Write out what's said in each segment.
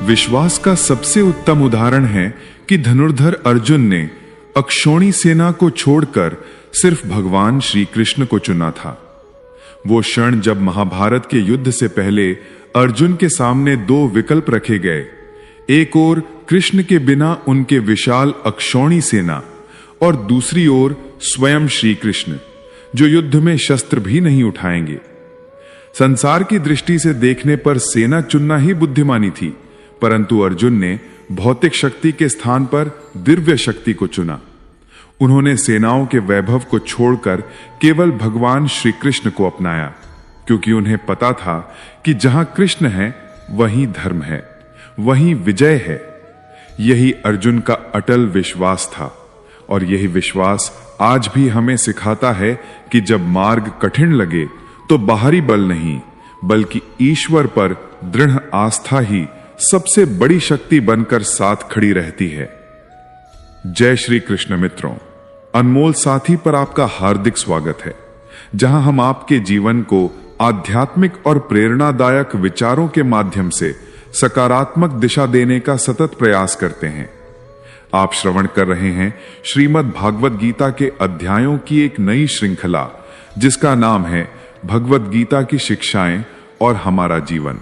विश्वास का सबसे उत्तम उदाहरण है कि धनुर्धर अर्जुन ने अक्षौणी सेना को छोड़कर सिर्फ भगवान श्री कृष्ण को चुना था। वो क्षण जब महाभारत के युद्ध से पहले अर्जुन के सामने दो विकल्प रखे गए, एक ओर कृष्ण के बिना उनके विशाल अक्षौणी सेना और दूसरी ओर स्वयं श्री कृष्ण, जो युद्ध में शस्त्र भी नहीं उठाएंगे। संसार की दृष्टि से देखने पर सेना चुनना ही बुद्धिमानी थी, परंतु अर्जुन ने भौतिक शक्ति के स्थान पर दिव्य शक्ति को चुना। उन्होंने सेनाओं के वैभव को छोड़कर केवल भगवान श्री कृष्ण को अपनाया, क्योंकि उन्हें पता था कि जहां कृष्ण है वहीं धर्म है, वहीं विजय है। यही अर्जुन का अटल विश्वास था और यही विश्वास आज भी हमें सिखाता है कि जब मार्ग कठिन लगे तो बाहरी बल नहीं बल्कि ईश्वर पर दृढ़ आस्था ही सबसे बड़ी शक्ति बनकर साथ खड़ी रहती है। जय श्री कृष्ण मित्रों, अनमोल साथी पर आपका हार्दिक स्वागत है, जहां हम आपके जीवन को आध्यात्मिक और प्रेरणादायक विचारों के माध्यम से सकारात्मक दिशा देने का सतत प्रयास करते हैं। आप श्रवण कर रहे हैं श्रीमद् भागवत गीता के अध्यायों की एक नई श्रृंखला, जिसका नाम है भगवत गीता की शिक्षाएं और हमारा जीवन।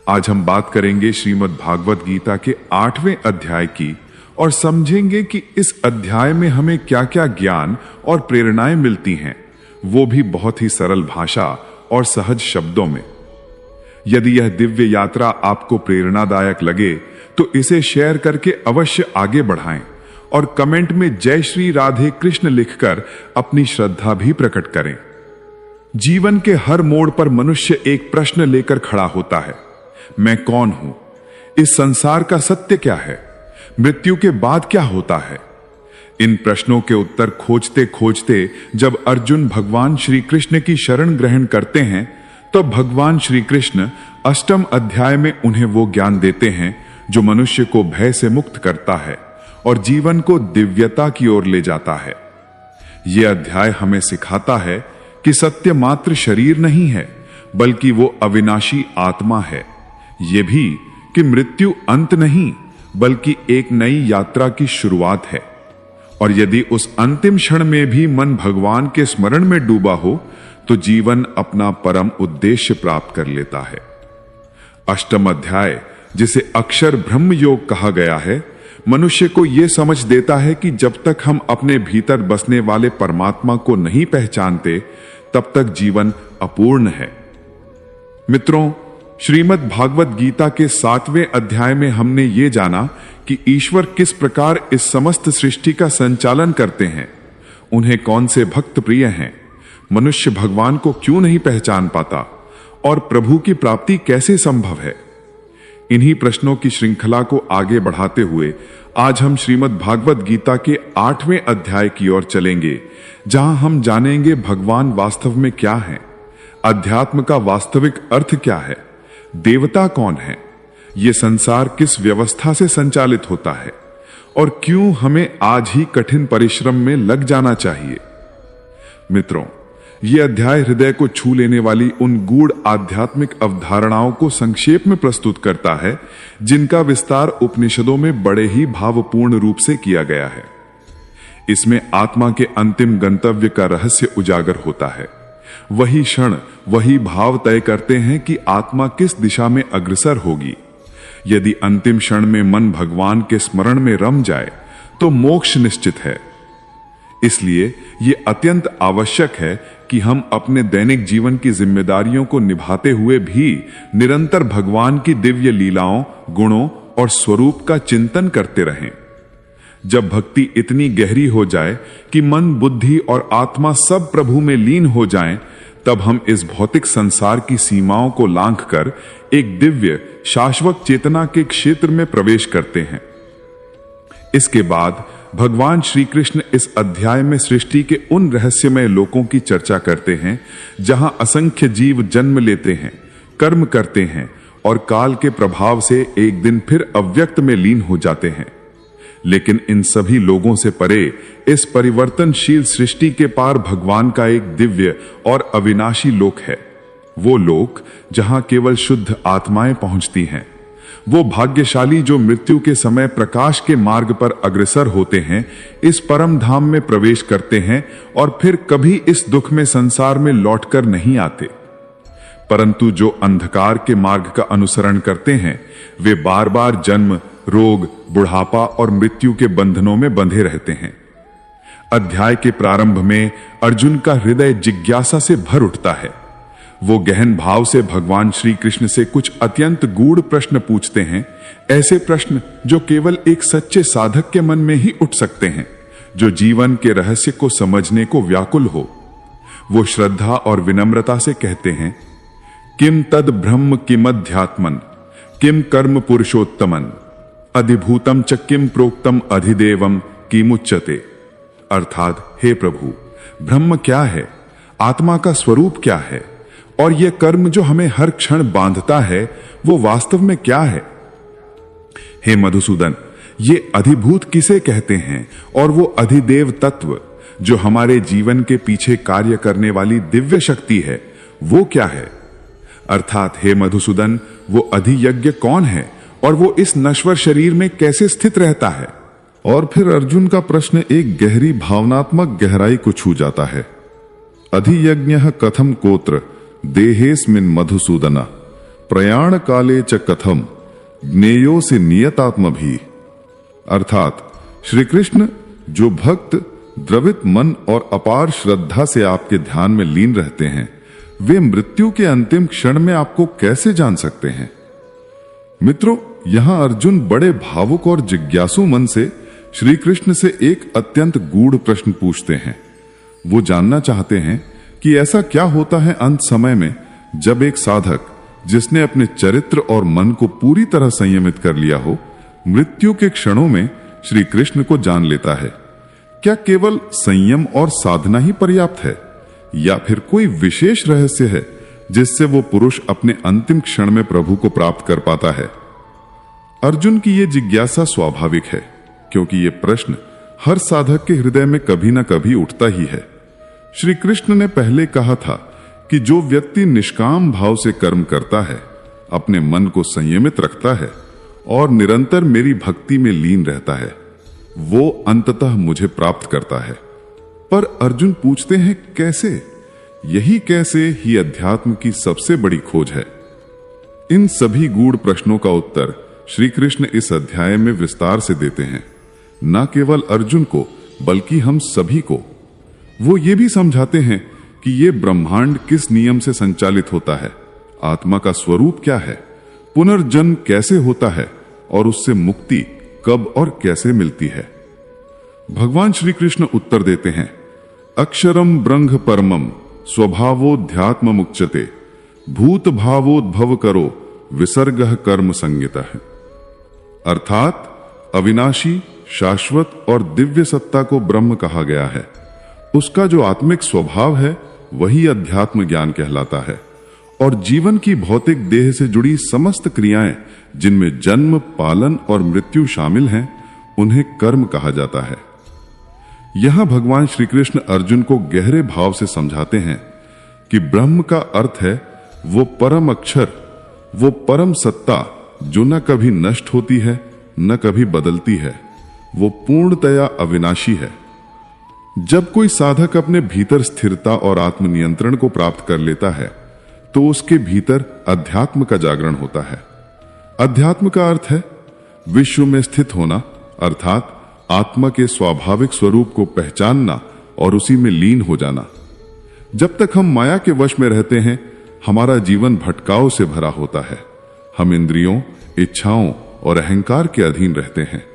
आज हम बात करेंगे श्रीमद् भागवत गीता के 8वें अध्याय की और समझेंगे कि इस अध्याय में हमें क्या क्या ज्ञान और प्रेरणाएं मिलती हैं, वो भी बहुत ही सरल भाषा और सहज शब्दों में। यदि यह दिव्य यात्रा आपको प्रेरणादायक लगे तो इसे शेयर करके अवश्य आगे बढ़ाएं और कमेंट में जय श्री राधे कृष्ण लिखकर अपनी श्रद्धा भी प्रकट करें। जीवन के हर मोड़ पर मनुष्य एक प्रश्न लेकर खड़ा होता है, मैं कौन हूं? इस संसार का सत्य क्या है? मृत्यु के बाद क्या होता है? इन प्रश्नों के उत्तर खोजते खोजते जब अर्जुन भगवान श्री कृष्ण की शरण ग्रहण करते हैं, तो भगवान श्री कृष्ण 8वें अध्याय में उन्हें वो ज्ञान देते हैं जो मनुष्य को भय से मुक्त करता है और जीवन को दिव्यता की ओर ले जाता है। यह अध्याय हमें सिखाता है कि सत्य मात्र शरीर नहीं है, बल्कि वो अविनाशी आत्मा है। यह भी कि मृत्यु अंत नहीं, बल्कि एक नई यात्रा की शुरुआत है। और यदि उस अंतिम क्षण में भी मन भगवान के स्मरण में डूबा हो तो जीवन अपना परम उद्देश्य प्राप्त कर लेता है। 8वां अध्याय, जिसे अक्षर ब्रह्म योग कहा गया है, मनुष्य को यह समझ देता है कि जब तक हम अपने भीतर बसने वाले परमात्मा को नहीं पहचानते, तब तक जीवन अपूर्ण है। मित्रों, श्रीमद् भागवत गीता के 7वें अध्याय में हमने ये जाना कि ईश्वर किस प्रकार इस समस्त सृष्टि का संचालन करते हैं, उन्हें कौन से भक्त प्रिय हैं, मनुष्य भगवान को क्यों नहीं पहचान पाता और प्रभु की प्राप्ति कैसे संभव है। इन्हीं प्रश्नों की श्रृंखला को आगे बढ़ाते हुए आज हम श्रीमद् भागवत गीता के 8वें अध्याय की ओर चलेंगे, जहां हम जानेंगे भगवान वास्तव में क्या है, अध्यात्म का वास्तविक अर्थ क्या है, देवता कौन है, ये संसार किस व्यवस्था से संचालित होता है और क्यों हमें आज ही कठिन परिश्रम में लग जाना चाहिए। मित्रों, यह अध्याय हृदय को छू लेने वाली उन गूढ़ आध्यात्मिक अवधारणाओं को संक्षेप में प्रस्तुत करता है, जिनका विस्तार उपनिषदों में बड़े ही भावपूर्ण रूप से किया गया है। इसमें आत्मा के अंतिम गंतव्य का रहस्य उजागर होता है। वही क्षण, वही भाव तय करते हैं कि आत्मा किस दिशा में अग्रसर होगी। यदि अंतिम क्षण में मन भगवान के स्मरण में रम जाए तो मोक्ष निश्चित है। इसलिए यह अत्यंत आवश्यक है कि हम अपने दैनिक जीवन की जिम्मेदारियों को निभाते हुए भी निरंतर भगवान की दिव्य लीलाओं, गुणों और स्वरूप का चिंतन करते रहें। जब भक्ति इतनी गहरी हो जाए कि मन, बुद्धि और आत्मा सब प्रभु में लीन हो जाएं, तब हम इस भौतिक संसार की सीमाओं को लांघकर एक दिव्य शाश्वत चेतना के क्षेत्र में प्रवेश करते हैं। इसके बाद भगवान श्री कृष्ण इस अध्याय में सृष्टि के उन रहस्यमय लोकों की चर्चा करते हैं, जहां असंख्य जीव जन्म लेते हैं, कर्म करते हैं और काल के प्रभाव से एक दिन फिर अव्यक्त में लीन हो जाते हैं। लेकिन इन सभी लोगों से परे इस परिवर्तनशील सृष्टि के पार भगवान का एक दिव्य और अविनाशी लोक है। वो लोक जहां केवल शुद्ध आत्माएं पहुंचती हैं, वो भाग्यशाली जो मृत्यु के समय प्रकाश के मार्ग पर अग्रसर होते हैं, इस परम धाम में प्रवेश करते हैं और फिर कभी इस दुख में संसार में लौटकर नहीं आते। परंतु जो अंधकार के मार्ग का अनुसरण करते हैं, वे बार बार जन्म, रोग, बुढ़ापा और मृत्यु के बंधनों में बंधे रहते हैं। अध्याय के प्रारंभ में अर्जुन का हृदय जिज्ञासा से भर उठता है। वो गहन भाव से भगवान श्री कृष्ण से कुछ अत्यंत गूढ़ प्रश्न पूछते हैं, ऐसे प्रश्न जो केवल एक सच्चे साधक के मन में ही उठ सकते हैं, जो जीवन के रहस्य को समझने को व्याकुल हो। वो श्रद्धा और विनम्रता से कहते हैं, किम तद ब्रह्म किमध्यात्मन किम कर्म पुरुषोत्तमन अधिभूतम च किम प्रोक्तम अधिदेवम किमुच्यते। अर्थात, हे प्रभु, ब्रह्म क्या है, आत्मा का स्वरूप क्या है, और यह कर्म जो हमें हर क्षण बांधता है, वो वास्तव में क्या है। हे मधुसूदन, ये अधिभूत किसे कहते हैं, और वो अधिदेव तत्व जो हमारे जीवन के पीछे कार्य करने वाली दिव्य शक्ति है, वो क्या है। अर्थात, हे मधुसूदन, वो अधियज्ञ कौन है और वो इस नश्वर शरीर में कैसे स्थित रहता है। और फिर अर्जुन का प्रश्न एक गहरी भावनात्मक गहराई को छू जाता है। अधियज्ञः कथम कोत्र देहेस्मिन् मधुसूदन प्रयाण काले च कथम ज्ञेयो से नियतात्म भी। अर्थात, श्री कृष्ण, जो भक्त द्रवित मन और अपार श्रद्धा से आपके ध्यान में लीन रहते हैं, वे मृत्यु के अंतिम क्षण में आपको कैसे जान सकते हैं। मित्रों, यहां अर्जुन बड़े भावुक और जिज्ञासु मन से श्री कृष्ण से एक अत्यंत गूढ़ प्रश्न पूछते हैं। वो जानना चाहते हैं कि ऐसा क्या होता है अंत समय में, जब एक साधक जिसने अपने चरित्र और मन को पूरी तरह संयमित कर लिया हो, मृत्यु के क्षणों में श्री कृष्ण को जान लेता है। क्या केवल संयम और साधना ही पर्याप्त है, या फिर कोई विशेष रहस्य है जिससे वो पुरुष अपने अंतिम क्षण में प्रभु को प्राप्त कर पाता है। अर्जुन की ये जिज्ञासा स्वाभाविक है, क्योंकि ये प्रश्न हर साधक के हृदय में कभी ना कभी उठता ही है। श्री कृष्ण ने पहले कहा था कि जो व्यक्ति निष्काम भाव से कर्म करता है, अपने मन को संयमित रखता है और निरंतर मेरी भक्ति में लीन रहता है, वो अंततः मुझे प्राप्त करता है। पर अर्जुन पूछते हैं, कैसे? यही कैसे ही अध्यात्म की सबसे बड़ी खोज है। इन सभी गूढ़ प्रश्नों का उत्तर श्री कृष्ण इस अध्याय में विस्तार से देते हैं, न केवल अर्जुन को बल्कि हम सभी को। वो ये भी समझाते हैं कि ये ब्रह्मांड किस नियम से संचालित होता है, आत्मा का स्वरूप क्या है, पुनर्जन्म कैसे होता है और उससे मुक्ति कब और कैसे मिलती है। भगवान श्री कृष्ण उत्तर देते हैं, अक्षरम ब्रह्म परमम स्वभावोध्यात्म मुच्यते भूत भावोद्भव करो विसर्गः कर्म संगितः। अर्थात, अविनाशी, शाश्वत और दिव्य सत्ता को ब्रह्म कहा गया है। उसका जो आत्मिक स्वभाव है, वही अध्यात्म ज्ञान कहलाता है। और जीवन की भौतिक देह से जुड़ी समस्त क्रियाएं, जिनमें जन्म, पालन और मृत्यु शामिल हैं, उन्हें कर्म कहा जाता है। यहां भगवान श्री कृष्ण अर्जुन को गहरे भाव से समझाते हैं कि ब्रह्म का अर्थ है वो परम अक्षर, वो परम सत्ता जो न कभी नष्ट होती है न कभी बदलती है, वो पूर्णतया अविनाशी है। जब कोई साधक अपने भीतर स्थिरता और आत्मनियंत्रण को प्राप्त कर लेता है, तो उसके भीतर अध्यात्म का जागरण होता है। अध्यात्म का अर्थ है विश्व में स्थित होना, अर्थात आत्मा के स्वाभाविक स्वरूप को पहचानना और उसी में लीन हो जाना। जब तक हम माया के वश में रहते हैं, हमारा जीवन भटकाव से भरा होता है। हम इंद्रियों, इच्छाओं और अहंकार के अधीन रहते हैं।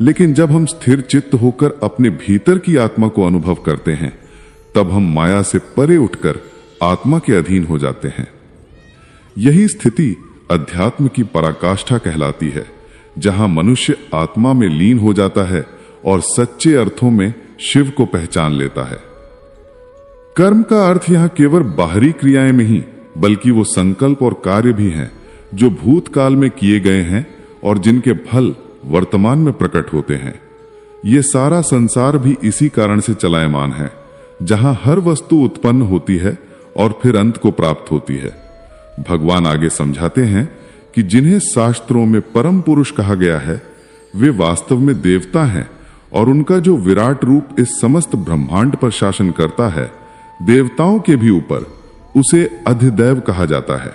लेकिन जब हम स्थिर चित्त होकर अपने भीतर की आत्मा को अनुभव करते हैं, तब हम माया से परे उठकर आत्मा के अधीन हो जाते हैं। यही स्थिति अध्यात्म की पराकाष्ठा कहलाती है, जहां मनुष्य आत्मा में लीन हो जाता है और सच्चे अर्थों में शिव को पहचान लेता है। कर्म का अर्थ यहां केवल बाहरी क्रियाएं नहीं, बल्कि वो संकल्प और कार्य भी हैं जो भूतकाल में किए गए हैं और जिनके फल वर्तमान में प्रकट होते हैं। ये सारा संसार भी इसी कारण से चलायमान है, जहां हर वस्तु उत्पन्न होती है और फिर अंत को प्राप्त होती है। भगवान आगे समझाते हैं कि जिन्हें शास्त्रों में परम पुरुष कहा गया है वे वास्तव में देवता हैं और उनका जो विराट रूप इस समस्त ब्रह्मांड पर शासन करता है, देवताओं के भी ऊपर, उसे अधिदैव कहा जाता है।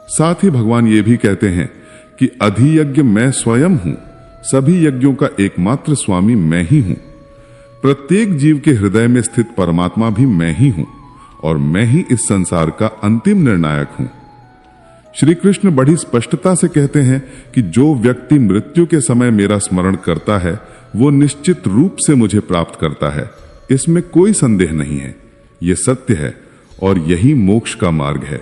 साथ ही भगवान ये भी कहते हैं कि अधियज्ञ मैं स्वयं हूं, सभी यज्ञों का एकमात्र स्वामी मैं ही हूं। प्रत्येक जीव के हृदय में स्थित परमात्मा भी मैं ही हूं और मैं ही इस संसार का अंतिम निर्णायक हूं। श्री कृष्ण बड़ी स्पष्टता से कहते हैं कि जो व्यक्ति मृत्यु के समय मेरा स्मरण करता है वो निश्चित रूप से मुझे प्राप्त करता है, इसमें कोई संदेह नहीं है। यह सत्य है और यही मोक्ष का मार्ग है।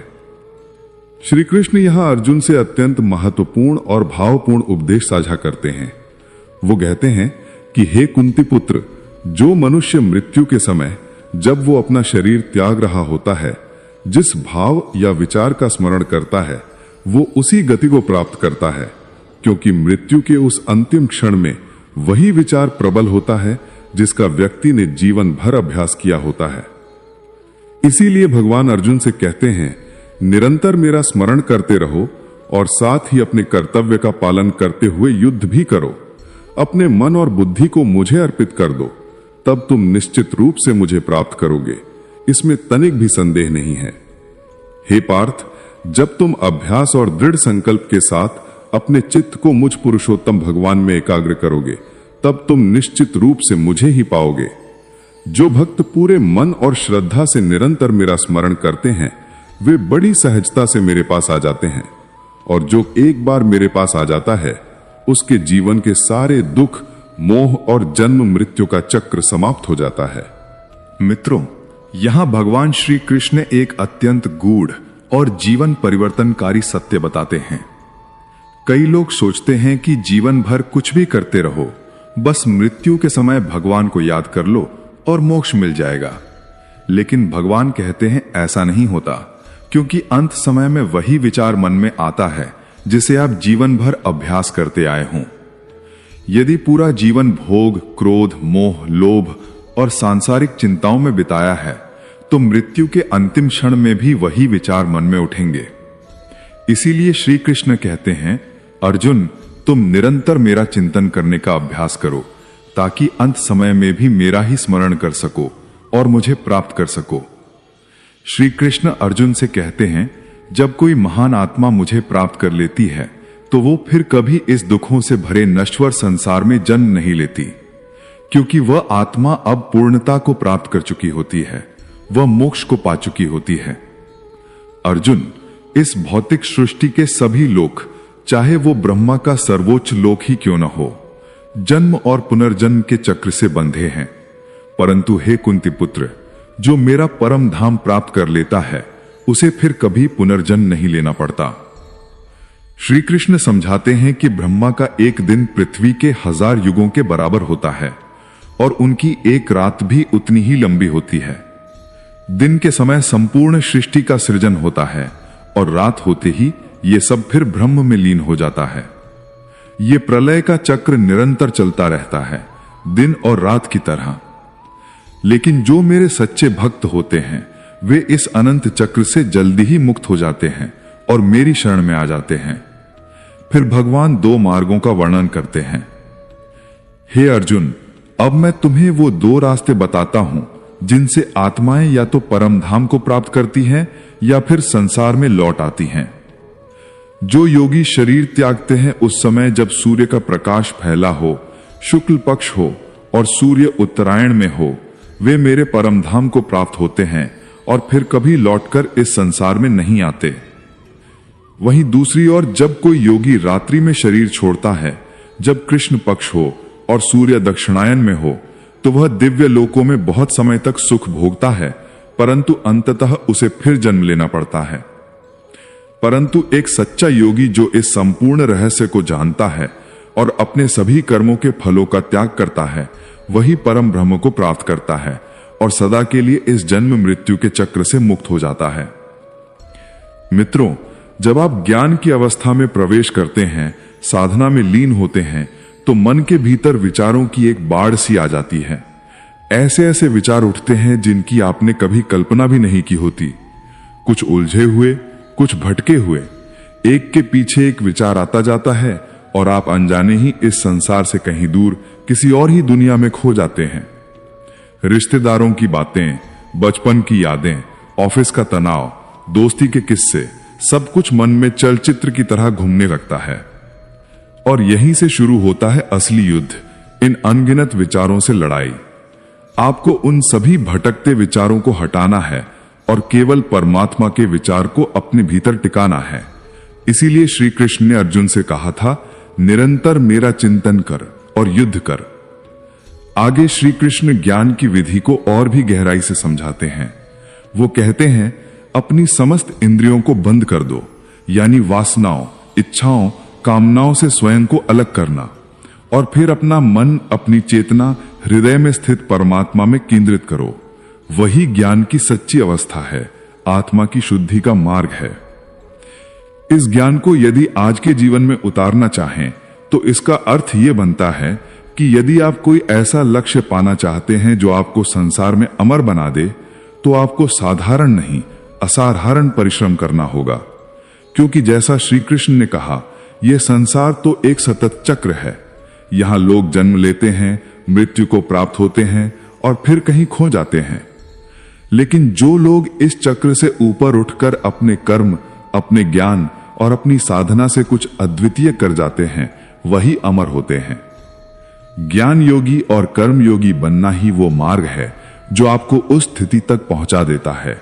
श्री कृष्ण यहां अर्जुन से अत्यंत महत्वपूर्ण और भावपूर्ण उपदेश साझा करते हैं। वो कहते हैं कि हे कुंती पुत्र, जो मनुष्य मृत्यु के समय जब वो अपना शरीर त्याग रहा होता है, जिस भाव या विचार का स्मरण करता है वो उसी गति को प्राप्त करता है, क्योंकि मृत्यु के उस अंतिम क्षण में वही विचार प्रबल होता है जिसका व्यक्ति ने जीवन भर अभ्यास किया होता है। इसीलिए भगवान अर्जुन से कहते हैं, निरंतर मेरा स्मरण करते रहो और साथ ही अपने कर्तव्य का पालन करते हुए युद्ध भी करो। अपने मन और बुद्धि को मुझे अर्पित कर दो, तब तुम निश्चित रूप से मुझे प्राप्त करोगे, इसमें तनिक भी संदेह नहीं है। हे पार्थ, जब तुम अभ्यास और दृढ़ संकल्प के साथ अपने चित्त को मुझ पुरुषोत्तम भगवान में एकाग्र करोगे, तब तुम निश्चित रूप से मुझे ही पाओगे। जो भक्त पूरे मन और श्रद्धा से निरंतर मेरा स्मरण करते हैं वे बड़ी सहजता से मेरे पास आ जाते हैं, और जो एक बार मेरे पास आ जाता है उसके जीवन के सारे दुख, मोह और जन्म मृत्यु का चक्र समाप्त हो जाता है। मित्रों, यहां भगवान श्री कृष्ण एक अत्यंत गूढ़ और जीवन परिवर्तनकारी सत्य बताते हैं। कई लोग सोचते हैं कि जीवन भर कुछ भी करते रहो, बस मृत्यु के समय भगवान को याद कर लो और मोक्ष मिल जाएगा। लेकिन भगवान कहते हैं ऐसा नहीं होता, क्योंकि अंत समय में वही विचार मन में आता है जिसे आप जीवन भर अभ्यास करते आए हों। यदि पूरा जीवन भोग, क्रोध, मोह, लोभ और सांसारिक चिंताओं में बिताया है तो मृत्यु के अंतिम क्षण में भी वही विचार मन में उठेंगे। इसीलिए श्री कृष्ण कहते हैं, अर्जुन, तुम निरंतर मेरा चिंतन करने का अभ्यास करो ताकि अंत समय में भी मेरा ही स्मरण कर सको और मुझे प्राप्त कर सको। श्री कृष्ण अर्जुन से कहते हैं, जब कोई महान आत्मा मुझे प्राप्त कर लेती है तो वो फिर कभी इस दुखों से भरे नश्वर संसार में जन्म नहीं लेती, क्योंकि वह आत्मा अब पूर्णता को प्राप्त कर चुकी होती है, वह मोक्ष को पा चुकी होती है। अर्जुन, इस भौतिक सृष्टि के सभी लोक, चाहे वो ब्रह्मा का सर्वोच्च लोक ही क्यों न हो, जन्म और पुनर्जन्म के चक्र से बंधे हैं। परंतु हे कुंती पुत्र, जो मेरा परम धाम प्राप्त कर लेता है उसे फिर कभी पुनर्जन्म नहीं लेना पड़ता। श्री कृष्ण समझाते हैं कि ब्रह्मा का एक दिन पृथ्वी के 1000 युगों के बराबर होता है और उनकी एक रात भी उतनी ही लंबी होती है। दिन के समय संपूर्ण सृष्टि का सृजन होता है और रात होते ही ये सब फिर ब्रह्म में लीन हो जाता है। ये प्रलय का चक्र निरंतर चलता रहता है, दिन और रात की तरह। लेकिन जो मेरे सच्चे भक्त होते हैं वे इस अनंत चक्र से जल्दी ही मुक्त हो जाते हैं और मेरी शरण में आ जाते हैं। फिर भगवान 2 मार्गों का वर्णन करते हैं। हे अर्जुन, अब मैं तुम्हें वो 2 रास्ते बताता हूं जिनसे आत्माएं या तो परम धाम को प्राप्त करती हैं या फिर संसार में लौट आती हैं। जो योगी शरीर त्यागते हैं उस समय जब सूर्य का प्रकाश फैला हो, शुक्ल पक्ष हो और सूर्य उत्तरायण में हो, वे मेरे परम धाम को प्राप्त होते हैं और फिर कभी लौटकर इस संसार में नहीं आते। वहीं दूसरी ओर जब कोई योगी रात्रि में शरीर छोड़ता है, जब कृष्ण पक्ष हो और सूर्य दक्षिणायन में हो, तो वह दिव्य लोकों में बहुत समय तक सुख भोगता है, परंतु अंततः उसे फिर जन्म लेना पड़ता है। परंतु एक सच्चा योगी जो इस संपूर्ण रहस्य को जानता है और अपने सभी कर्मों के फलों का त्याग करता है, वही परम ब्रह्म को प्राप्त करता है और सदा के लिए इस जन्म मृत्यु के चक्र से मुक्त हो जाता है। मित्रों, जब आप ज्ञान की अवस्था में प्रवेश करते हैं, साधना में लीन होते हैं, तो मन के भीतर विचारों की एक बाढ़ सी आ जाती है। ऐसे ऐसे विचार उठते हैं जिनकी आपने कभी कल्पना भी नहीं की होती। कुछ उलझे हुए, कुछ भटके हुए। एक के पीछे एक विचार आता जाता है और आप अनजाने ही इस संसार से कहीं दूर किसी और ही दुनिया में खो जाते हैं। रिश्तेदारों की बातें, बचपन की यादें, ऑफिस का तनाव, दोस्ती के किस्से, सब कुछ मन में चलचित्र की तरह घूमने लगता है। और यहीं से शुरू होता है असली युद्ध, इन अनगिनत विचारों से लड़ाई। आपको उन सभी भटकते विचारों को हटाना है और केवल परमात्मा के विचार को अपने भीतर टिकाना है। इसीलिए श्री कृष्ण ने अर्जुन से कहा था, निरंतर मेरा चिंतन कर और युद्ध कर। आगे श्री कृष्ण ज्ञान की विधि को और भी गहराई से समझाते हैं। वो कहते हैं, अपनी समस्त इंद्रियों को बंद कर दो, यानी वासनाओं, इच्छाओं, कामनाओं से स्वयं को अलग करना, और फिर अपना मन, अपनी चेतना हृदय में स्थित परमात्मा में केंद्रित करो। वही ज्ञान की सच्ची अवस्था है, आत्मा की शुद्धि का मार्ग है। इस ज्ञान को यदि आज के जीवन में उतारना चाहें तो इसका अर्थ यह बनता है कि यदि आप कोई ऐसा लक्ष्य पाना चाहते हैं जो आपको संसार में अमर बना दे, तो आपको साधारण नहीं, असाधारण परिश्रम करना होगा। क्योंकि जैसा श्री कृष्ण ने कहा, यह संसार तो एक सतत चक्र है। यहां लोग जन्म लेते हैं, मृत्यु को प्राप्त होते हैं और फिर कहीं खो जाते हैं। लेकिन जो लोग इस चक्र से ऊपर उठकर अपने कर्म, अपने ज्ञान और अपनी साधना से कुछ अद्वितीय कर जाते हैं, वही अमर होते हैं। ज्ञान योगी और कर्म योगी बनना ही वो मार्ग है जो आपको उस स्थिति तक पहुंचा देता है।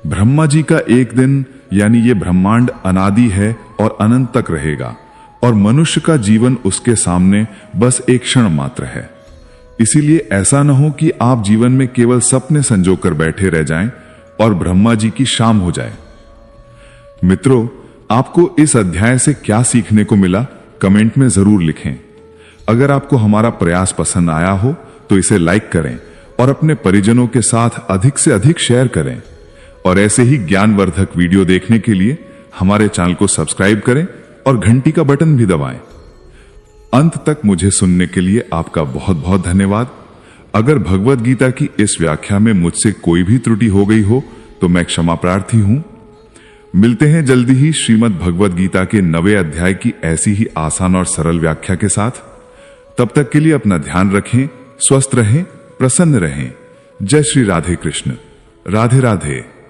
ब्रह्मा जी का एक दिन, यानी ये ब्रह्मांड अनादि है और अनंत तक रहेगा, और मनुष्य का जीवन उसके सामने बस एक क्षण मात्र है। इसीलिए ऐसा न हो कि आप जीवन में केवल सपने संजो कर बैठे रह जाएं और ब्रह्मा जी की शाम हो जाए। मित्रों, आपको इस अध्याय से क्या सीखने को मिला, कमेंट में जरूर लिखें। अगर आपको हमारा प्रयास पसंद आया हो तो इसे लाइक करें और अपने परिजनों के साथ अधिक से अधिक शेयर करें। और ऐसे ही ज्ञानवर्धक वीडियो देखने के लिए हमारे चैनल को सब्सक्राइब करें और घंटी का बटन भी दबाएं। अंत तक मुझे सुनने के लिए आपका बहुत बहुत धन्यवाद। अगर भगवत गीता की इस व्याख्या में मुझसे कोई भी त्रुटि हो गई हो तो मैं क्षमा प्रार्थी हूं। मिलते हैं जल्दी ही श्रीमद् भगवत गीता के 9वें अध्याय की ऐसी ही आसान और सरल व्याख्या के साथ। तब तक के लिए अपना ध्यान रखें, स्वस्थ रहें, प्रसन्न रहें। जय श्री राधे कृष्ण। राधे राधे।